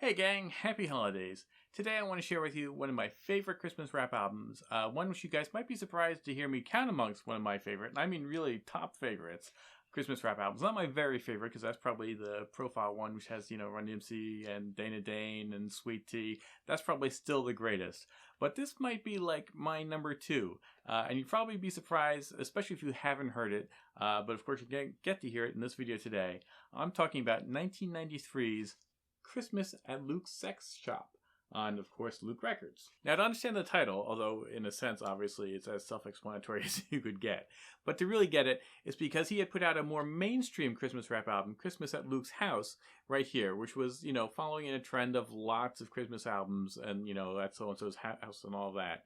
Hey gang, happy holidays. Today I want to share with you one of my favorite Christmas rap albums, one which you guys might be surprised to hear me count amongst one of my favorite, and I mean really top favorites, Christmas rap albums. Not my very favorite, because that's probably the profile one, which has, Run DMC and Dana Dane and Sweet Tea. That's probably still the greatest. But this might be like my number two, and you'd probably be surprised, especially if you haven't heard it, but of course you get to hear it in this video today. I'm talking about 1993's Christmas at Luke's Sex Shop on, of course, Luke Records. Now, to understand the title, although in a sense, obviously, it's as self-explanatory as you could get, but to really get it, it's because he had put out a more mainstream Christmas rap album, Christmas at Luke's House, right here, which was, following in a trend of lots of Christmas albums and, at so-and-so's house and all that.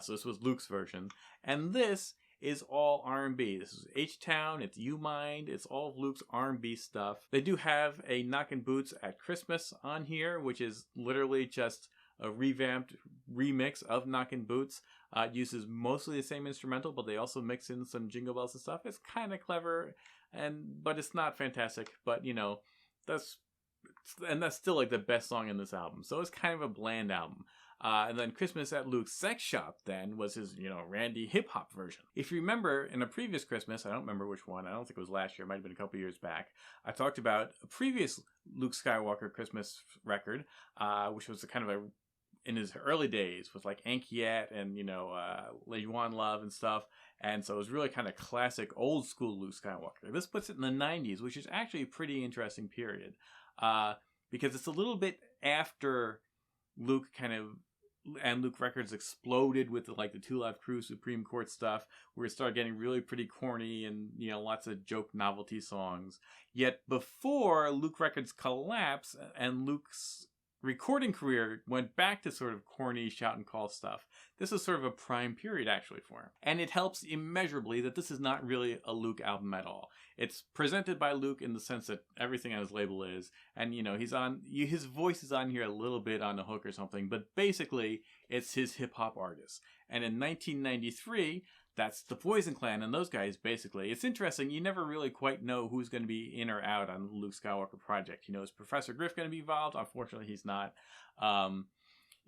So this was Luke's version. And this is all R&B. This is H-Town, it's You Mind, it's all of Luke's R&B stuff. They do have a Knockin' Boots at Christmas on here, which is literally just a revamped remix of Knockin' Boots. It uses mostly the same instrumental, but they also mix in some jingle bells and stuff. It's kind of clever, but it's not fantastic. But, that's still like the best song in this album. So it's kind of a bland album. And then Christmas at Luke's Sex Shop then was his, Randy hip-hop version. If you remember, in a previous Christmas, I don't remember which one, I don't think it was last year, it might have been a couple years back, I talked about a previous Luke Skywalker Christmas record, which was in his early days, with like Ankiet and, Le Yuan Love and stuff. And so it was really kind of classic, old school Luke Skywalker. This puts it in the 90s, which is actually a pretty interesting period, because it's a little bit after Luke Luke Records exploded with the Two Live Crew Supreme Court stuff, where it started getting really pretty corny and, lots of joke novelty songs. Yet before Luke Records collapsed and Luke's recording career went back to sort of corny shout and call stuff, this is sort of a prime period actually for him. And it helps immeasurably that this is not really a Luke album at all. It's presented by Luke in the sense that everything on his label is, and his voice is on here a little bit on the hook or something, but basically it's his hip-hop artist. And in 1993, that's the Poison Clan and those guys, basically. It's interesting, you never really quite know who's going to be in or out on the Luke Skywalker project. Is Professor Griff going to be involved? Unfortunately, he's not.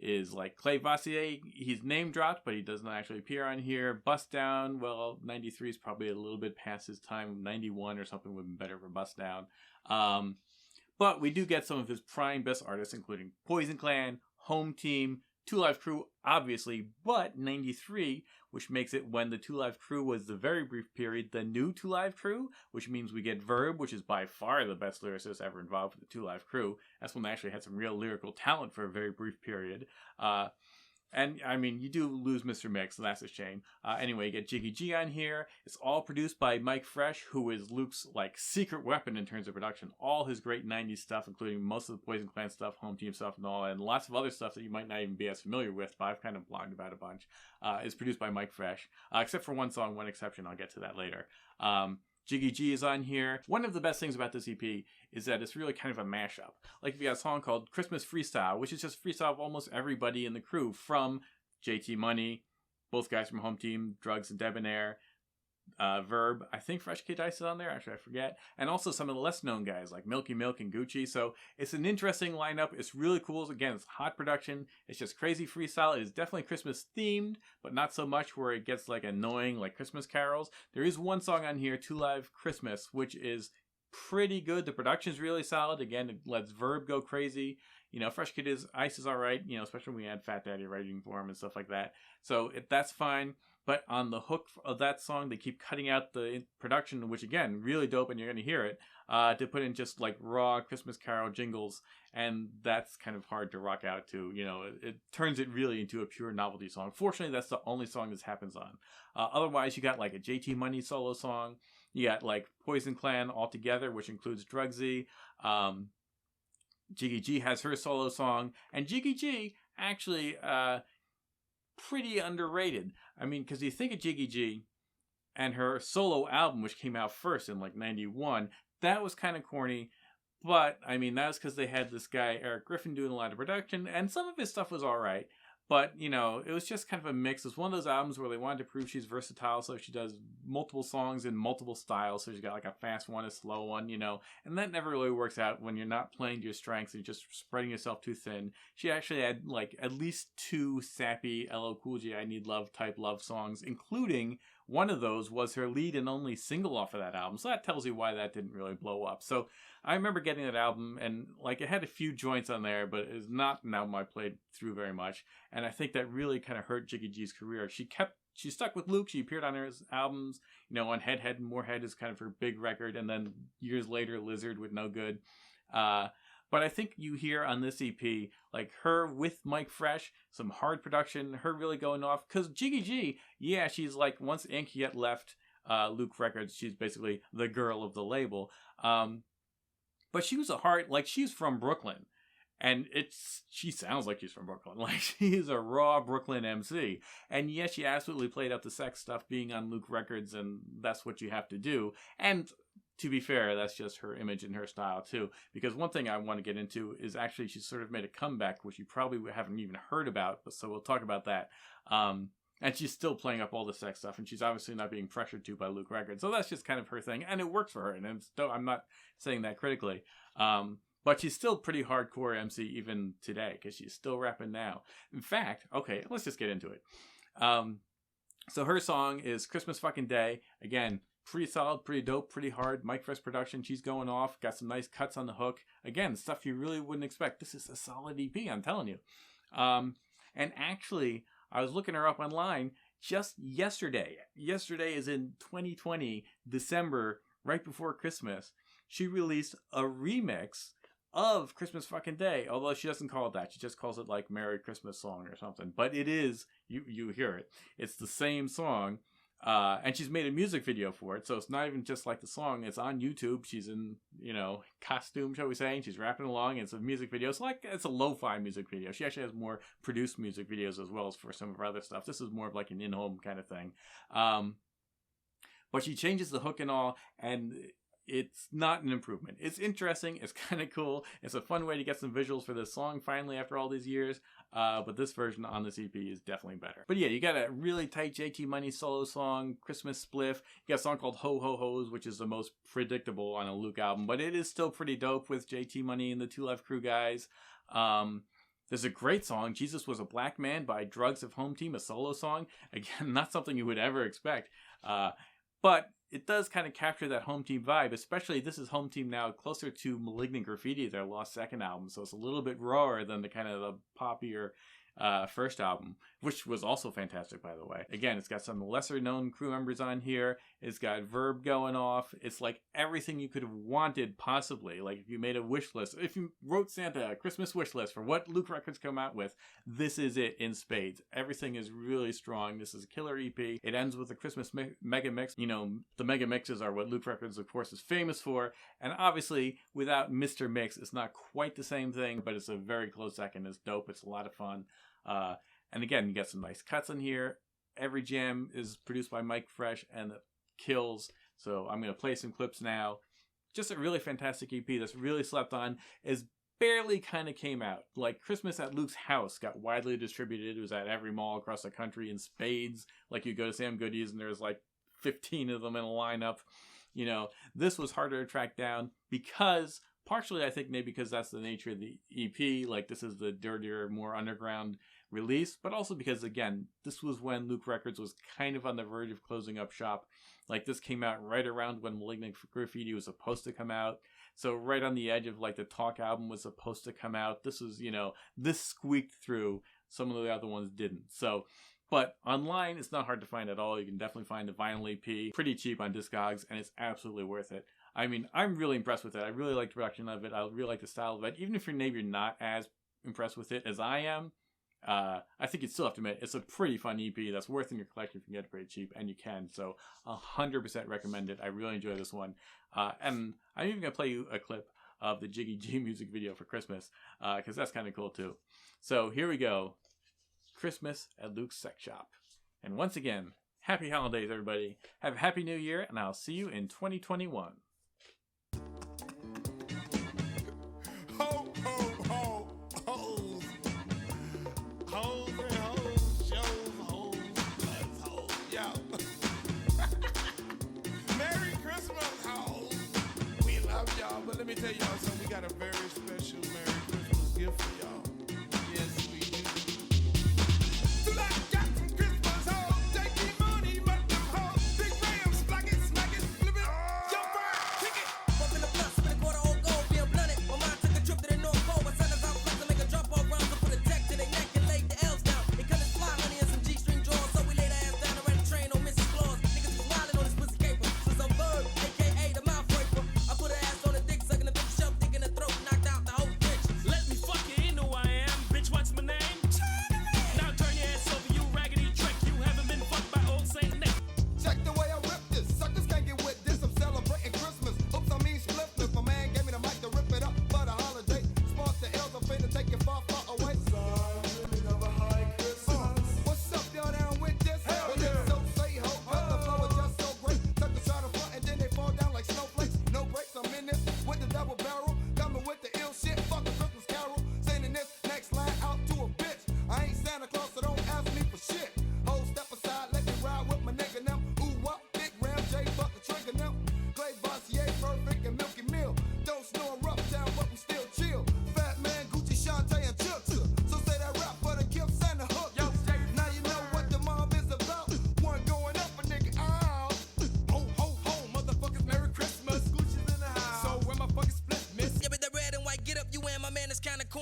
Is like Clay Vassier, he's name dropped, but he does not actually appear on here. Bust Down, well, 93 is probably a little bit past his time. 91 or something would be better for Bust Down. But we do get some of his prime best artists, including Poison Clan, Home Team, Two Live Crew, obviously, but 93, which makes it, when the Two Live Crew was the very brief period, the new Two Live Crew, which means we get Verb, which is by far the best lyricist ever involved with the Two Live Crew. That's when they actually had some real lyrical talent for a very brief period. And, I mean, you do lose Mr. Mix, and that's a shame. Anyway, you get Jiggy G on here. It's all produced by Mike Fresh, who is Luke's, secret weapon in terms of production. All his great 90s stuff, including most of the Poison Clan stuff, Home Team stuff, and all, and lots of other stuff that you might not even be as familiar with, but I've kind of blogged about a bunch, is produced by Mike Fresh. Except for one song, one exception. I'll get to that later. Jiggy G is on here. One of the best things about this EP is that it's really kind of a mashup. Like, if you got a song called Christmas Freestyle, which is just freestyle of almost everybody in the crew, from JT Money, both guys from Home Team, Drugs and Debonair, Verb, I think Fresh Kid Dice is on there, actually I forget, and also some of the less known guys like Milky Milk and Gucci. So it's an interesting lineup. It's really cool. Again, it's hot production. It's just crazy freestyle. It is definitely Christmas themed, but not so much where it gets annoying like Christmas carols. There is one song on here, Two Live Christmas, which is pretty good. The production's really solid. Again, it lets Verb go crazy. Fresh Kid Ice is alright, especially when we had Fat Daddy writing for him and stuff like that. So that's fine. But on the hook of that song, they keep cutting out the production, which again, really dope, and you're going to hear it, to put in just raw Christmas Carol jingles, and that's kind of hard to rock out to. It turns it really into a pure novelty song. Fortunately, that's the only song this happens on. Otherwise, you got a JT Money solo song, you got Poison Clan all together, which includes Drugsy. Jiggy G has her solo song, and Jiggy G actually pretty underrated. I mean, because you think of Jiggy G and her solo album, which came out first in 91, that was kind of corny. But, I mean, that was because they had this guy, Eric Griffin, doing a lot of production, and some of his stuff was alright. But, you know, it was just kind of a mix. It's one of those albums where they wanted to prove she's versatile, so she does multiple songs in multiple styles. So she's got like a fast one, a slow one, you know, and that never really works out when you're not playing to your strengths and you're just spreading yourself too thin. She actually had like at least 2 sappy LL Cool J I Need Love type love songs, including one of those was her lead and only single off of that album. So that tells you why that didn't really blow up. So I remember getting that album and like it had a few joints on there, but it's not an album I played through very much. And I think that really kind of hurt Jiggy G's career. She stuck with Luke. She appeared on his albums, you know, on Head, Head, and More Head is kind of her big record. And then years later, Lizard with No Good. But I think you hear on this EP, like her with Mike Fresh, some hard production, her really going off. Because Jiggy G, yeah, she's like, once Ankiet left Luke Records, she's basically the girl of the label. But she was she's from Brooklyn. And she sounds like she's from Brooklyn. Like, she is a raw Brooklyn MC. And yes, she absolutely played up the sex stuff being on Luke Records, and that's what you have to do. And to be fair, that's just her image and her style too. Because one thing I want to get into is actually she's sort of made a comeback, which you probably haven't even heard about, but so we'll talk about that. And she's still playing up all the sex stuff, and she's obviously not being pressured to by Luke Records. So that's just kind of her thing, and it works for her, and I'm not saying that critically. But she's still pretty hardcore MC even today, because she's still rapping now. In fact, okay, let's just get into it. So her song is Christmas Fucking Day. Again, pretty solid, pretty dope, pretty hard. Mike Fresh production, she's going off. Got some nice cuts on the hook. Again, stuff you really wouldn't expect. This is a solid EP, I'm telling you. And actually, I was looking her up online just yesterday. Yesterday is in 2020, December, right before Christmas. She released a remix of Christmas Fucking Day, although she doesn't call it that. She just calls it like Merry Christmas Song or something. But it is, you hear it. It's the same song. And she's made a music video for it, so it's not even just like the song. It's on YouTube. She's in, you know, costume, shall we say, and she's rapping along. And it's a music video. It's a lo-fi music video. She actually has more produced music videos as well as for some of her other stuff. This is more of like an in-home kind of thing. But she changes the hook and all, and it's not an improvement. It's interesting. It's kind of cool. It's a fun way to get some visuals for this song finally after all these years. But this version on this EP is definitely better. But yeah, you got a really tight JT Money solo song, Christmas Spliff. You got a song called Ho Ho Ho's, which is the most predictable on a Luke album. But it is still pretty dope with JT Money and the Two Live Crew guys. There's a great song, Jesus Was a Black Man by Drugs of Home Team, a solo song. Again, not something you would ever expect. But it does kind of capture that Home Team vibe, especially this is Home Team now closer to Malignant Graffiti, their lost second album. So it's a little bit rawer than the kind of the poppier first album, which was also fantastic, by the way. Again, it's got some lesser known crew members on here. It's got Verb going off. It's like everything you could have wanted possibly. Like if you made a wish list, if you wrote Santa a Christmas wish list for what Luke Records come out with, this is it in spades. Everything is really strong. This is a killer EP. It ends with a Christmas mega mix. You know, the mega mixes are what Luke Records, of course, is famous for. And obviously, without Mr. Mix, it's not quite the same thing, but it's a very close second. It's dope. It's a lot of fun. And again, you get some nice cuts in here. Every jam is produced by Mike Fresh and it kills. So I'm going to play some clips now. Just a really fantastic EP that's really slept on. Is barely kind of came out. Like Christmas at Luke's House got widely distributed. It was at every mall across the country in spades. Like you go to Sam Goodies and there's like 15 of them in a lineup. You know, this was harder to track down because partially I think maybe because that's the nature of the EP. Like this is the dirtier, more underground release, but also because again, this was when Luke Records was kind of on the verge of closing up shop. Like this came out right around when Malignant Graffiti was supposed to come out. So right on the edge of like the Talk album was supposed to come out. This was, you know, this squeaked through. Some of the other ones didn't. So, but online, it's not hard to find at all. You can definitely find the vinyl EP pretty cheap on Discogs, and it's absolutely worth it. I mean, I'm really impressed with it. I really like the production of it. I really like the style of it. Even if you're not as impressed with it as I am, I think you'd still have to admit it's a pretty fun EP that's worth in your collection if you can get it pretty cheap, and you can. So 100% recommend it. I really enjoy this one. And I'm even going to play you a clip of the Jiggy G music video for Christmas, because that's kind of cool too. So here we go. Christmas at Luke's Sex Shop. And once again, happy holidays, everybody. Have a happy new year, and I'll see you in 2021. Ho, ho, ho, hoes. Hoes and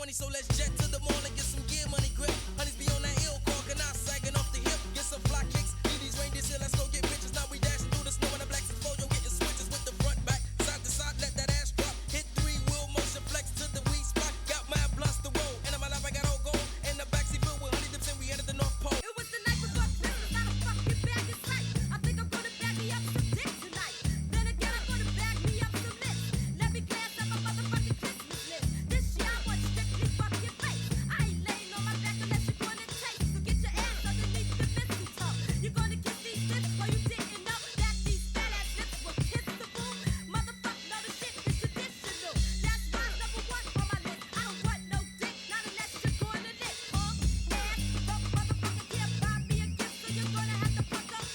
money, so let's jet to the mall and get some gear money grip. Honeys be on that ill cork and I sagging off the hip. Get some fly kicks, leave these reindeers here, let's go get bitches. Now we dashing through the snow in a black Explosion, getting switches with the front back, side to side, let that ass drop. Hit 3-wheel motion flex to the weed spot. Got mad blunts to roll, and in my life I got all gold. And the backseat filled with honey dips and we headed the North Pole. It was the night before Christmas, I don't fucking bag in sight. I think I'm gonna bag me up some dick tonight. Then again, I'm gonna bag me up some lips. Let me glance at my motherfucking Christmas list. This year I want strictly fuck your face. I ain't laying on my back unless you're gonna taste. So get your ass underneath the mistletoe. You're gonna kiss these lips while you didn't know that these fat ass lips were kissable. Motherfucker, know the shit is traditional. That's why number one on my list. I don't want no dick, not unless you're gonna lick. Punk ass, fuck motherfucker, can't buy me a gift, so you're gonna have to fuck up.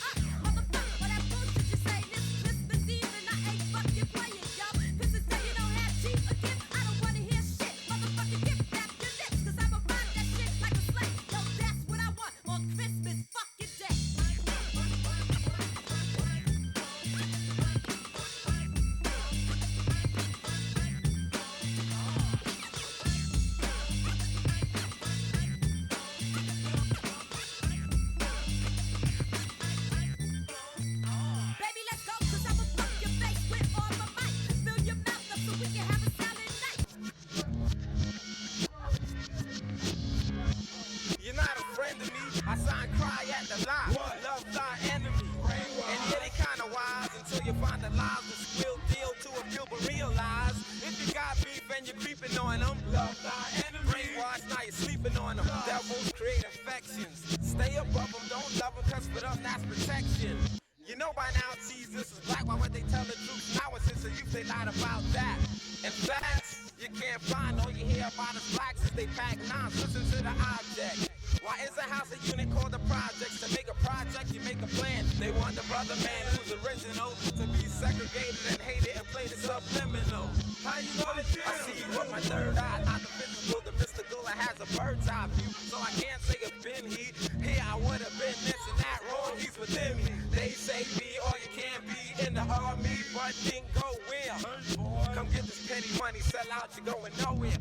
Motherfucker, all that bullshit you say this Christmas Eve and I ain't fucking playing, yo. Christmas Day you don't have cheap a gift. I don't wanna hear shit. Motherfucker, give back your lips, cause I'ma ride that shit like a slave. Yo, that's what I want on Christmas fucking Day. Baby, let's go, cause I'ma fuck your face with all my might. Fill your mouth up so we can have a silent night. You're not a friend to me. I sign cry at the line. Love thy enemy. And yeah, they kinda wise until you find the lies. It's real deal to a few, but realize if you got beef and you're creeping on them, love thy enemy. Brainwash, now you're sleeping on them. Devils create affections. Stay above them, don't love them, cause for them that's protection. You know by now Jesus is black, why would they tell the truth? Now and since the youth they lied about that. In fact, you can't find all you hear about is blacks as they pack nines. Listen to the object. Why is a house a unit called a project? To make a project, you make a plan. They want the brother man who's original to be segregated and hated and played it subliminal. How you know this shit? I see you with my third eye, not the physical, the mystical. It has a bird's eye view, so I can't say it's been he. Here I would have been this and that wrong. He's within me. They say be all you can be in the army, but didn't go where. Come get this petty money, sell out, you're going nowhere.